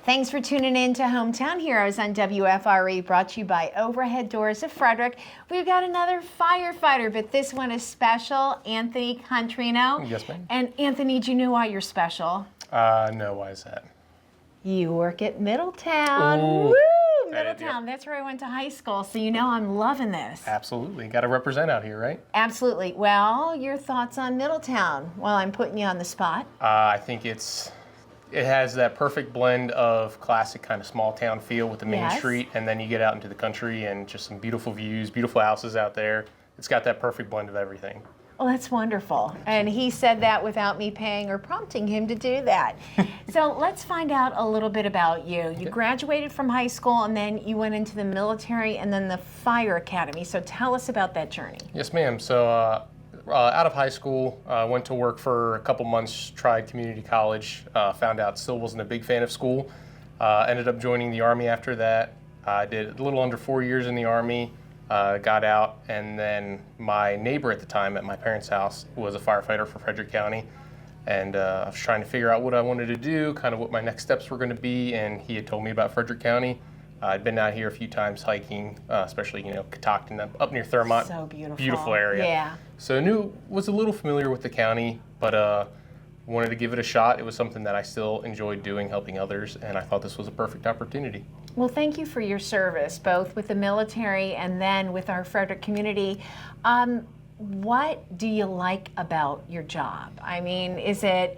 Thanks for tuning in to Hometown Heroes on WFRE, brought to you by Overhead Doors of Frederick. We've got another firefighter, but this one is special, Anthony Contrino. Yes, ma'am. And Anthony, do you know why you're special? No, why is that? You work at Middletown. Ooh. Woo! Middletown, that's where I went to high school, so you know I'm loving this. Absolutely. Got to represent out here, right? Absolutely. Well, your thoughts on Middletown while I'm putting you on the spot? I think it has that perfect blend of classic kind of small town feel with the main street, and then you get out into the country and just some beautiful views, beautiful houses out there. It's got that perfect blend of everything. Oh, that's wonderful. And he said that without me paying or prompting him to do that. So let's find out a little bit about you. You graduated from high school and then you went into the military and then the fire academy. So tell us about that journey. Yes, ma'am. So out of high school, went to work for a couple months, tried community college, found out still wasn't a big fan of school. Ended up joining the Army after that. I did a little under 4 years in the Army. Got out, and then my neighbor at the time at my parents' house was a firefighter for Frederick County, and I was trying to figure out what I wanted to do, kind of what my next steps were going to be, and he had told me about Frederick County. I'd been out here a few times hiking, especially, Catoctin up near Thurmont. So beautiful. Beautiful area. Yeah. So was a little familiar with the county, but wanted to give it a shot. It was something that I still enjoyed doing, helping others, and I thought this was a perfect opportunity. Well, thank you for your service, both with the military and then with our Frederick community. What do you like about your job? I mean, is it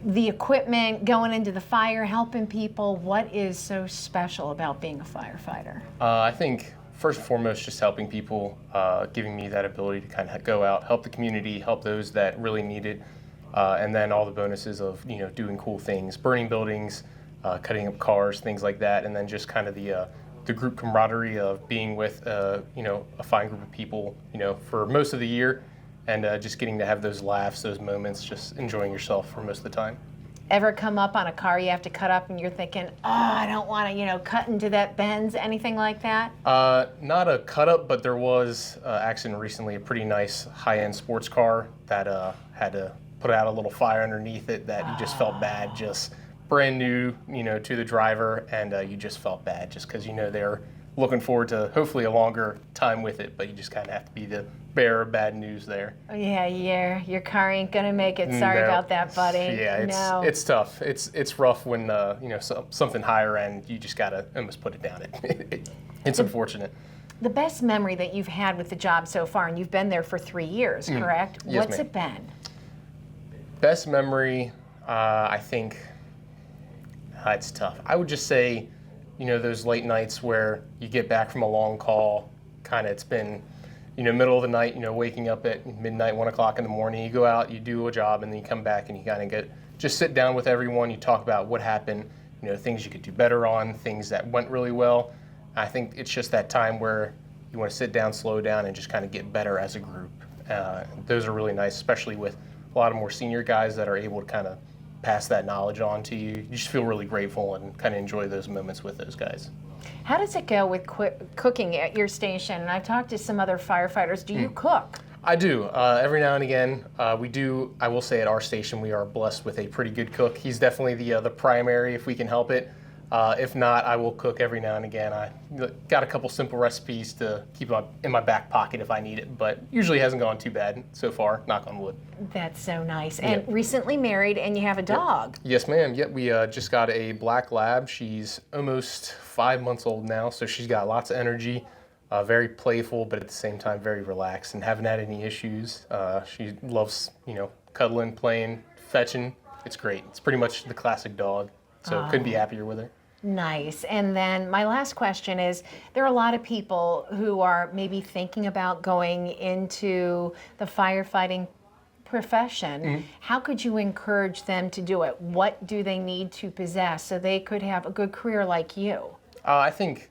the equipment, going into the fire, helping people? What is so special about being a firefighter? I think first and foremost, just helping people, giving me that ability to kind of go out, help the community, help those that really need it, and then all the bonuses of doing cool things, burning buildings, cutting up cars, things like that, and then just kind of the group camaraderie of being with a fine group of people for most of the year, and just getting to have those laughs, those moments, just enjoying yourself for most of the time. Ever come up on a car you have to cut up and you're thinking, oh, I don't want to cut into that Benz, anything like that? Not a cut up, but there was accident recently, a pretty nice high-end sports car that had to put out a little fire underneath it that you just felt bad, just brand new, to the driver, and you just felt bad just because they're looking forward to hopefully a longer time with it, but you just kind of have to be the bearer of bad news there. Yeah, your car ain't gonna make it. Sorry about that, buddy. Yeah, it's tough. It's rough when something higher end, you just gotta almost put it down. It's unfortunate. The best memory that you've had with the job so far, and you've been there for 3 years, correct? Yes, What's ma'am. it been? Best memory, I think. It's tough. I would just say, those late nights where you get back from a long call, kind of it's been, middle of the night, waking up at midnight, 1 o'clock in the morning, you go out, you do a job, and then you come back and you kind of just sit down with everyone, you talk about what happened, things you could do better on, things that went really well. I think it's just that time where you want to sit down, slow down, and just kind of get better as a group. Those are really nice, especially with a lot of more senior guys that are able to kind of pass that knowledge on to you. You just feel really grateful and kind of enjoy those moments with those guys. How does it go with cooking at your station? And I've talked to some other firefighters. Do you cook? I do. Every now and again, we do. I will say at our station, we are blessed with a pretty good cook. He's definitely the primary if we can help it. If not, I will cook every now and again. I got a couple simple recipes to keep in my back pocket if I need it, but usually hasn't gone too bad so far, knock on wood. That's so nice. And recently married, and you have a dog. Yes, ma'am. Yep, we just got a black lab. She's almost 5 months old now, so she's got lots of energy, very playful, but at the same time very relaxed and haven't had any issues. She loves, cuddling, playing, fetching. It's great. It's pretty much the classic dog, so couldn't be happier with her. Nice. And then my last question is, there are a lot of people who are maybe thinking about going into the firefighting profession. How could you encourage them to do it? What do they need to possess so they could have a good career like you? I think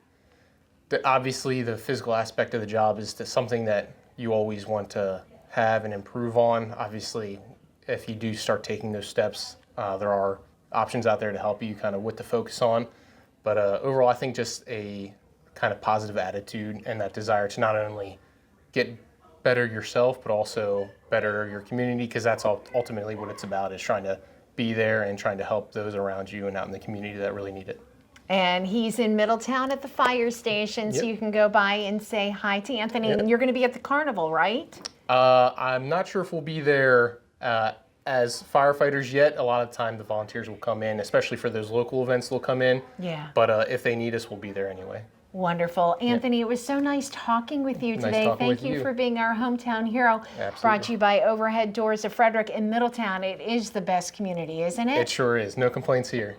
that obviously the physical aspect of the job is something that you always want to have and improve on. Obviously, if you do start taking those steps, there are options out there to help you kind of what to focus on. But overall, I think just a kind of positive attitude and that desire to not only get better yourself, but also better your community, because that's ultimately what it's about, is trying to be there and trying to help those around you and out in the community that really need it. And he's in Middletown at the fire station, so Yep. you can go by and say hi to Anthony. Yep. And you're going to be at the carnival, right? I'm not sure if we'll be there as firefighters yet. A lot of time the volunteers will come in, especially for those local events they'll come in. Yeah. But if they need us, we'll be there anyway. Wonderful. Anthony, it was so nice talking with you Nice today. talking Thank with you you. for being our hometown hero. Absolutely. Brought to you by Overhead Doors of Frederick in Middletown. It is the best community, isn't it? It sure is. No complaints here.